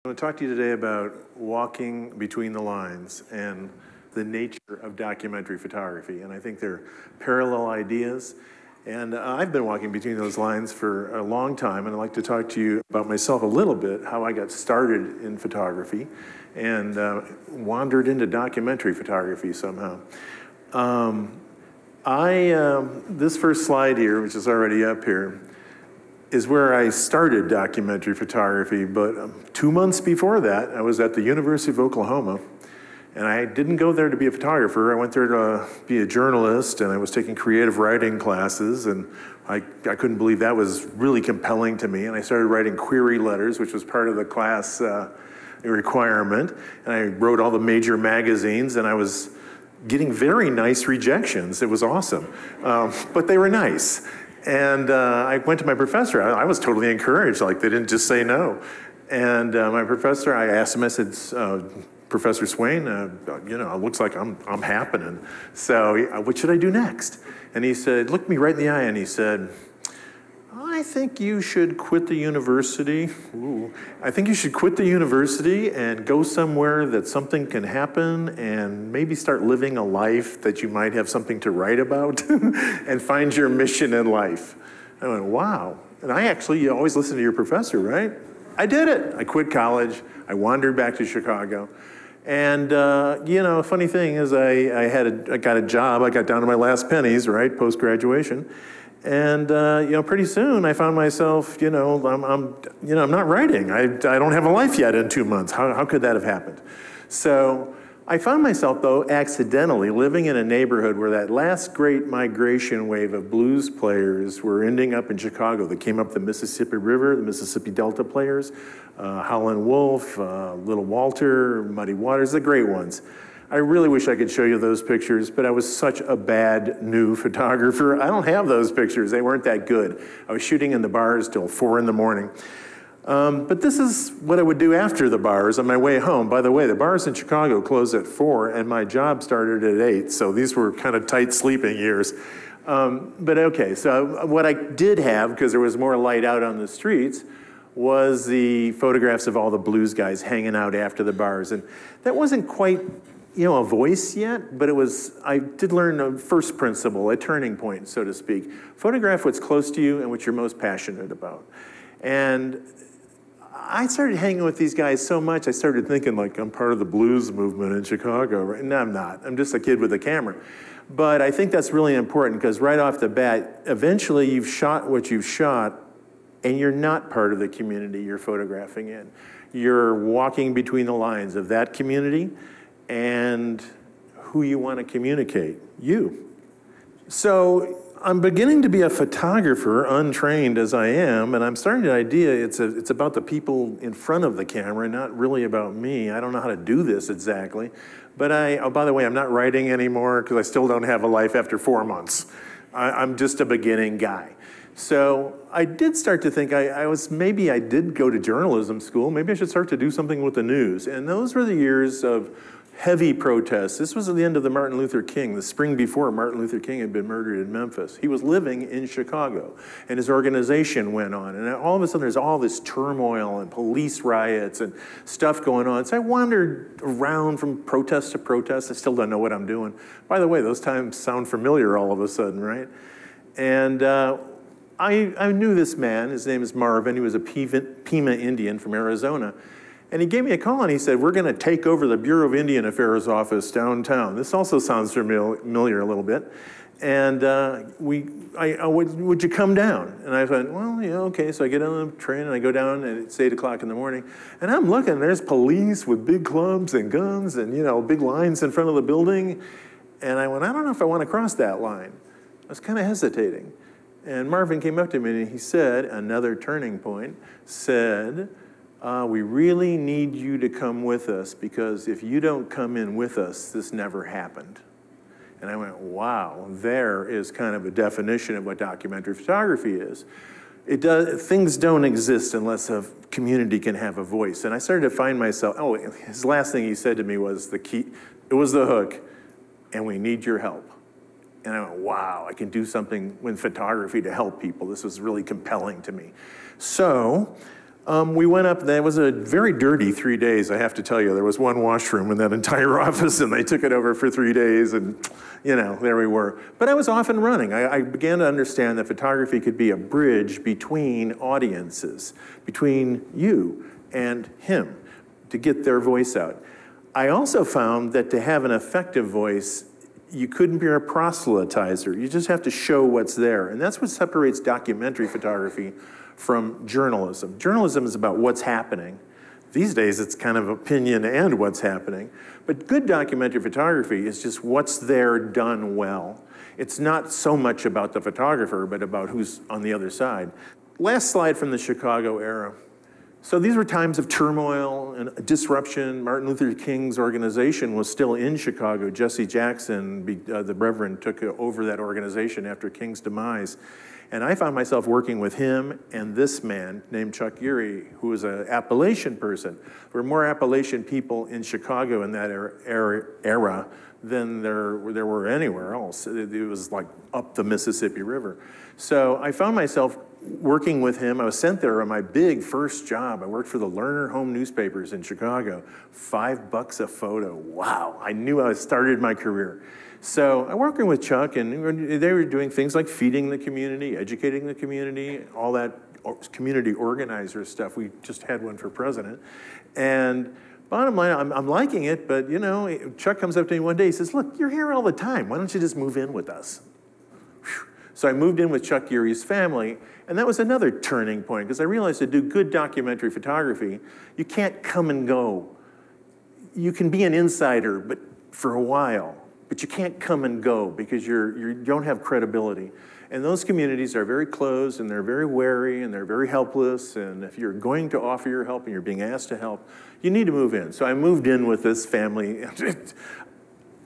I want to talk to you today about walking between the lines and the nature of documentary photography. And I think they're parallel ideas. And I've been walking between those lines for a long time, and I'd like to talk to you about myself a little bit, how I got started in photography and wandered into documentary photography somehow. This first slide here, which is already up here, is where I started documentary photography, but 2 months before that, I was at the University of Oklahoma, and I didn't go there to be a photographer. I went there to be a journalist, and I was taking creative writing classes, and I couldn't believe that was really compelling to me, and I started writing query letters, which was part of the class requirement, and I wrote all the major magazines, and I was getting very nice rejections. It was awesome, but they were nice. And I went to my professor. I was totally encouraged, like they didn't just say no. And my professor, I asked him, I said, Professor Swain, you know, it looks like I'm happening. So what should I do next? And he said, looked me right in the eye and he said, I think you should quit the university. Ooh. I think you should quit the university and go somewhere that something can happen and maybe start living a life that you might have something to write about and find your mission in life. I went, wow. And you always listen to your professor, right? I did it. I quit college. I wandered back to Chicago. And, you know, funny thing is I got a job. I got down to my last pennies, right, post-graduation. And you know, pretty soon I found myself, you know, I'm not writing. I don't have a life yet in 2 months. How could that have happened? So I found myself, though, accidentally living in a neighborhood where that last great migration wave of blues players were ending up in Chicago. They came up the Mississippi River, the Mississippi Delta players, Howlin' Wolf, Little Walter, Muddy Waters, the great ones. I really wish I could show you those pictures, but I was such a bad new photographer. I don't have those pictures. They weren't that good. I was shooting in the bars till 4 in the morning. But this is what I would do after the bars on my way home. By the way, the bars in Chicago closed at 4, and my job started at 8, so these were kind of tight sleeping years. But okay, so what I did have, because there was more light out on the streets, was the photographs of all the blues guys hanging out after the bars. And that wasn't quite, you know, a voice yet, but I did learn a first principle, a turning point, so to speak. Photograph what's close to you and what you're most passionate about. And I started hanging with these guys so much, I started thinking like I'm part of the blues movement in Chicago. Right? No, I'm not. I'm just a kid with a camera. But I think that's really important because right off the bat, eventually you've shot what you've shot and you're not part of the community you're photographing in. You're walking between the lines of that community and who you want to communicate, you. So I'm beginning to be a photographer, untrained as I am, and I'm starting to idea it's about the people in front of the camera, not really about me. I don't know how to do this exactly. But oh, by the way, I'm not writing anymore because I still don't have a life after 4 months. I'm just a beginning guy. So I did start to think maybe I did go to journalism school. Maybe I should start to do something with the news. And those were the years of heavy protests. This was at the end of the Martin Luther King, the spring before Martin Luther King had been murdered in Memphis. He was living in Chicago, and his organization went on. And all of a sudden, there's all this turmoil and police riots and stuff going on. So I wandered around from protest to protest. I still don't know what I'm doing. By the way, those times sound familiar all of a sudden, right? And I knew this man. His name is Marvin. He was a Pima Indian from Arizona. And he gave me a call and he said, we're going to take over the Bureau of Indian Affairs office downtown. This also sounds familiar a little bit. And would you come down? And I thought, well, yeah, okay. So I get on the train and I go down and it's 8 o'clock in the morning. And I'm looking, there's police with big clubs and guns and, you know, big lines in front of the building. And I went, I don't know if I want to cross that line. I was kind of hesitating. And Marvin came up to me and he said, another turning point, said, we really need you to come with us because if you don't come in with us, this never happened. And I went, wow, there is kind of a definition of what documentary photography is. Things don't exist unless a community can have a voice. And I started to find myself, his last thing he said to me was the key, it was the hook, and we need your help. And I went, wow, I can do something with photography to help people. This was really compelling to me. So We went up, that was a very dirty 3 days, I have to tell you. There was one washroom in that entire office, and they took it over for 3 days, and there we were. But I was off and running. I began to understand that photography could be a bridge between audiences, between you and him, to get their voice out. I also found that to have an effective voice, you couldn't be a proselytizer. You just have to show what's there. And that's what separates documentary photography from journalism. Journalism is about what's happening. These days, it's kind of opinion and what's happening. But good documentary photography is just what's there done well. It's not so much about the photographer, but about who's on the other side. Last slide from the Chicago era. So these were times of turmoil and disruption. Martin Luther King's organization was still in Chicago. Jesse Jackson, the Reverend, took over that organization after King's demise. And I found myself working with him and this man named Chuck Urey, who was an Appalachian person. There were more Appalachian people in Chicago in that era than there were anywhere else. It was like up the Mississippi River. So I found myself working with him. I was sent there on my big first job. I worked for the Lerner Home newspapers in Chicago. $5 a photo. Wow, I knew I started my career. So I'm working with Chuck, and they were doing things like feeding the community, educating the community, all that community organizer stuff. We just had one for president. And bottom line, I'm liking it, but Chuck comes up to me one day, he says, look, you're here all the time. Why don't you just move in with us? Whew. So I moved in with Chuck Urey's family, and that was another turning point, because I realized to do good documentary photography, you can't come and go. You can be an insider, but for a while. But you can't come and go because you don't have credibility. And those communities are very closed, and they're very wary, and they're very helpless. And if you're going to offer your help and you're being asked to help, you need to move in. So I moved in with this family.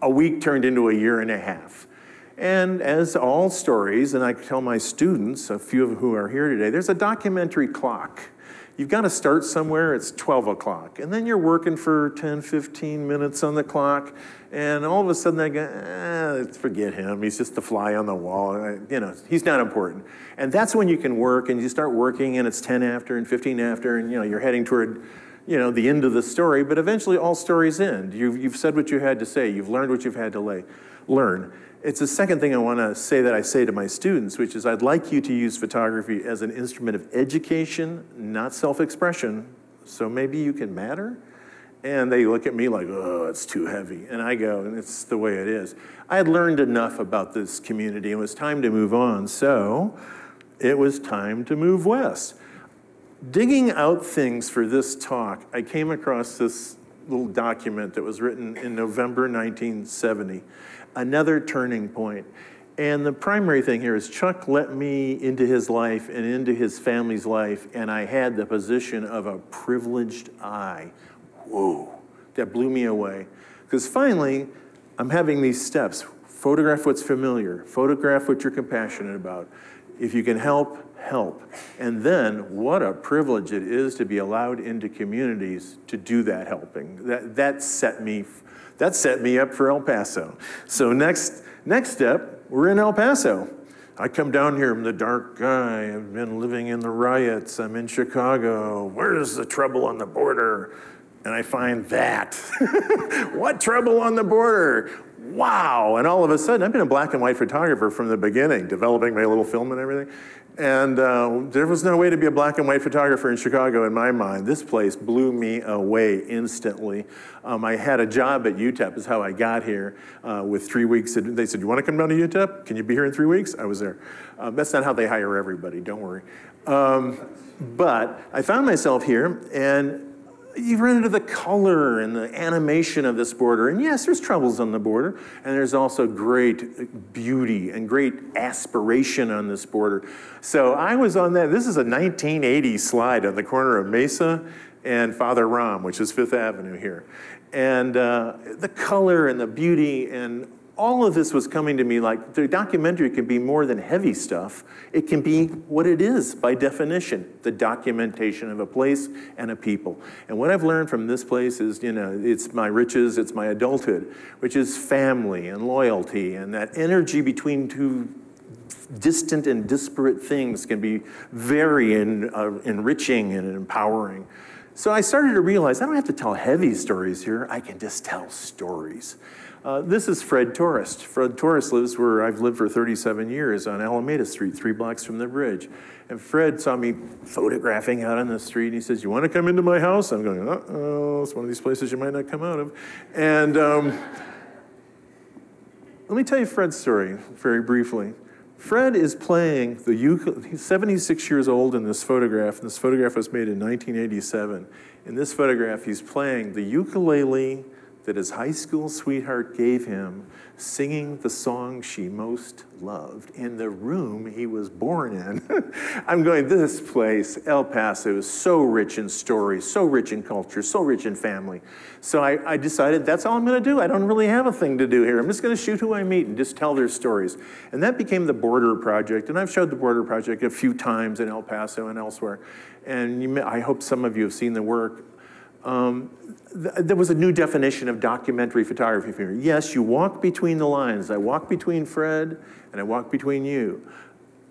A week turned into a year and a half. And as all stories, and I tell my students, a few of who are here today, there's a documentary clock. You've got to start somewhere, it's 12 o'clock. And then you're working for 10, 15 minutes on the clock, and all of a sudden I go, forget him, he's just the fly on the wall. He's not important. And that's when you can work, and you start working, and it's 10 after and 15 after, and you're heading toward the end of the story, but eventually all stories end. You've said what you had to say, you've learned what you've had to learn. It's the second thing I want to say that I say to my students, which is I'd like you to use photography as an instrument of education, not self-expression, so maybe you can matter. And they look at me like, oh, it's too heavy. And I go, and it's the way it is. I had learned enough about this community, and it was time to move on, so it was time to move west. Digging out things for this talk, I came across this little document that was written in November 1970. Another turning point. And the primary thing here is Chuck let me into his life and into his family's life, and I had the position of a privileged eye. Whoa, that blew me away. Because finally, I'm having these steps. Photograph what's familiar. Photograph what you're compassionate about. If you can help, help. And then, what a privilege it is to be allowed into communities to do that helping. That set me up for El Paso. So next step, we're in El Paso. I come down here, I'm the dark guy, I've been living in the riots, I'm in Chicago, where's the trouble on the border? And I find that. What trouble on the border? Wow, and all of a sudden, I've been a black and white photographer from the beginning, developing my little film and everything. And there was no way to be a black and white photographer in Chicago in my mind. This place blew me away instantly. I had a job at UTEP, is how I got here, with 3 weeks. They said, you want to come down to UTEP? Can you be here in 3 weeks? I was there. That's not how they hire everybody, don't worry. But I found myself here, and you run into the color and the animation of this border. And yes, there's troubles on the border, and there's also great beauty and great aspiration on this border. So I was on that. This is a 1980 slide on the corner of Mesa and Father Ram, which is Fifth Avenue here. And the color and the beauty and all of this was coming to me like the documentary can be more than heavy stuff. It can be what it is by definition, the documentation of a place and a people. And what I've learned from this place is, it's my riches, it's my adulthood, which is family and loyalty and that energy between two distant and disparate things can be very enriching and empowering. So I started to realize I don't have to tell heavy stories here, I can just tell stories. This is Fred Torres. Fred Torres lives where I've lived for 37 years on Alameda Street, 3 blocks from the bridge. And Fred saw me photographing out on the street. And he says, "You want to come into my house?" I'm going, uh-oh, it's one of these places you might not come out of. And let me tell you Fred's story very briefly. Fred is playing the ukulele. He's 76 years old in this photograph, and this photograph was made in 1987. In this photograph, he's playing the ukulele that his high school sweetheart gave him, singing the song she most loved in the room he was born in. I'm going, this place, El Paso, is so rich in stories, so rich in culture, so rich in family. So I decided that's all I'm going to do. I don't really have a thing to do here. I'm just going to shoot who I meet and just tell their stories. And that became the Border Project. And I've showed the Border Project a few times in El Paso and elsewhere. And I hope some of you have seen the work. There was a new definition of documentary photography here. Yes, you walk between the lines. I walk between Fred and I walk between you.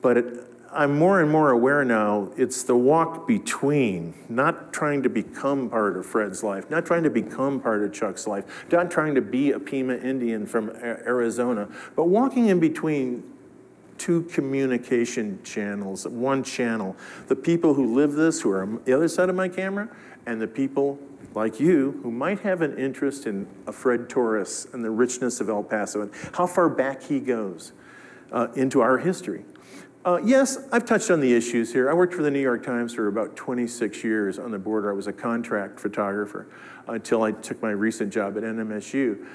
But I'm more and more aware now it's the walk between, not trying to become part of Fred's life, not trying to become part of Chuck's life, not trying to be a Pima Indian from Arizona, but walking in between two communication channels, one channel. The people who live this, who are on the other side of my camera, and the people like you who might have an interest in a Fred Torres and the richness of El Paso and how far back he goes into our history. Yes, I've touched on the issues here. I worked for the New York Times for about 26 years on the border. I was a contract photographer until I took my recent job at NMSU.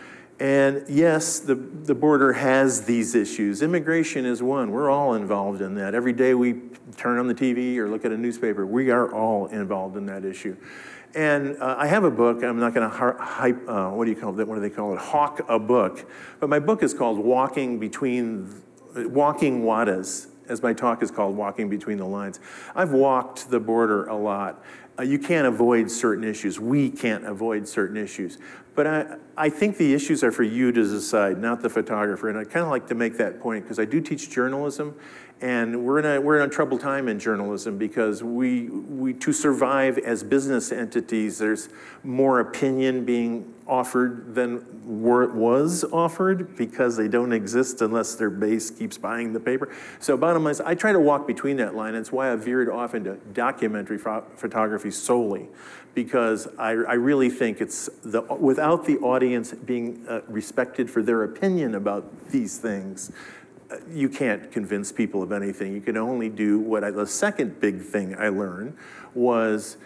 And yes, the border has these issues. Immigration is one. We're all involved in that. Every day we turn on the TV or look at a newspaper, we are all involved in that issue. And I have a book. I'm not going to hype, what do they call it? Hawk a book. But my book is called Walking Juarez, as my talk is called Walking Between the Lines. I've walked the border a lot. You can't avoid certain issues. We can't avoid certain issues. But I think the issues are for you to decide, not the photographer. And I kind of like to make that point because I do teach journalism, and we're in a troubled time in journalism because to survive as business entities, there's more opinion being offered than was offered because they don't exist unless their base keeps buying the paper. So bottom line is, I try to walk between that line. It's why I veered off into documentary photography solely, because I really think it's without the audience being respected for their opinion about these things, you can't convince people of anything. You can only do the second big thing I learned was,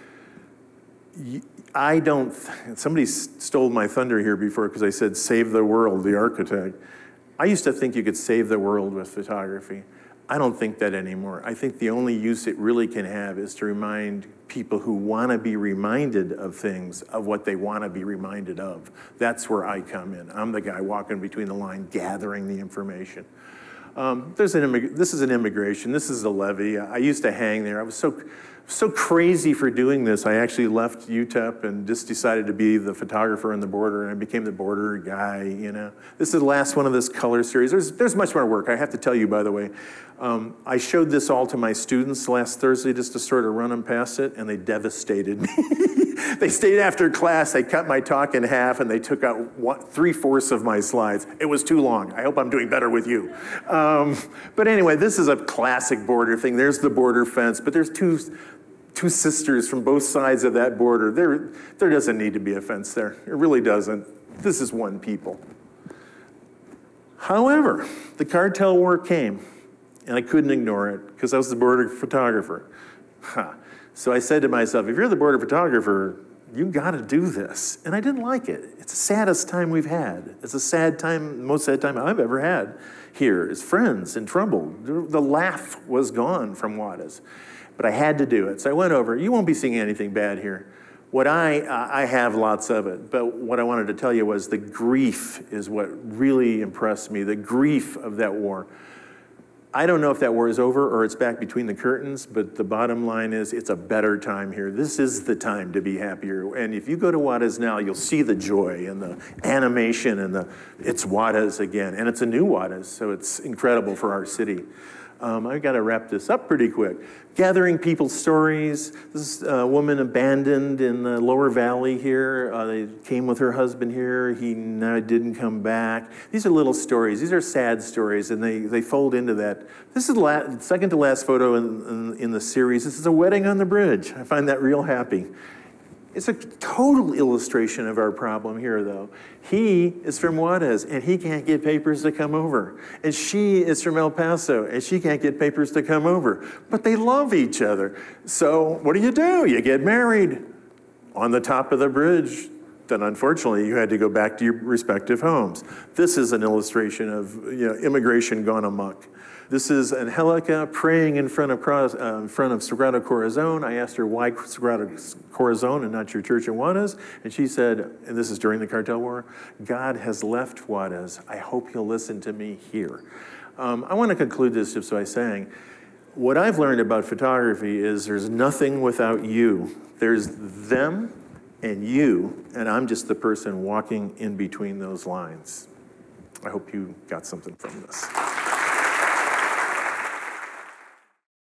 somebody stole my thunder here before because I said, save the world, the architect. I used to think you could save the world with photography. I don't think that anymore. I think the only use it really can have is to remind people who want to be reminded of things of what they want to be reminded of. That's where I come in. I'm the guy walking between the line, gathering the information. This is an immigration. This is a levee. I used to hang there. I was so crazy for doing this. I actually left UTEP and just decided to be the photographer on the border, and I became the border guy, you know. This is the last one of this color series. There's much more work. I have to tell you, by the way. I showed this all to my students last Thursday just to sort of run them past it, and they devastated me. They stayed after class, they cut my talk in half, and they took out 3/4 of my slides. It was too long. I hope I'm doing better with you. But anyway, this is a classic border thing. There's the border fence, but there's two sisters from both sides of that border. There doesn't need to be a fence there. It really doesn't. This is one people. However, the cartel war came, and I couldn't ignore it because I was the border photographer. So I said to myself, if you're the border photographer, you gotta do this. And I didn't like it. It's the saddest time we've had. It's a sad time, most sad time I've ever had here is friends in trouble. The laugh was gone from Juarez. But I had to do it. So I went over. You won't be seeing anything bad here. What I have lots of it, but what I wanted to tell you was the grief is what really impressed me, the grief of that war. I don't know if that war is over or it's back between the curtains, but the bottom line is it's a better time here. This is the time to be happier. And if you go to Juarez now, you'll see the joy and the animation and it's Juarez again. And it's a new Juarez, so it's incredible for our city. I've got to wrap this up pretty quick. Gathering people's stories. This woman abandoned in the lower valley here. They came with her husband here. He didn't come back. These are little stories. These are sad stories, and they fold into that. This is the second to last photo in the series. This is a wedding on the bridge. I find that real happy. It's a total illustration of our problem here, though. He is from Juarez, and he can't get papers to come over. And she is from El Paso, and she can't get papers to come over. But they love each other. So what do? You get married on the top of the bridge. Then unfortunately, you had to go back to your respective homes. This is an illustration of immigration gone amok. This is Angelica praying in front of Sagrado Corazon. I asked her why Sagrado Corazon and not your church in Juarez, and she said, and this is during the cartel war, God has left Juarez. I hope he'll listen to me here. I want to conclude this just by saying, what I've learned about photography is there's nothing without you. There's them and you, and I'm just the person walking in between those lines. I hope you got something from this.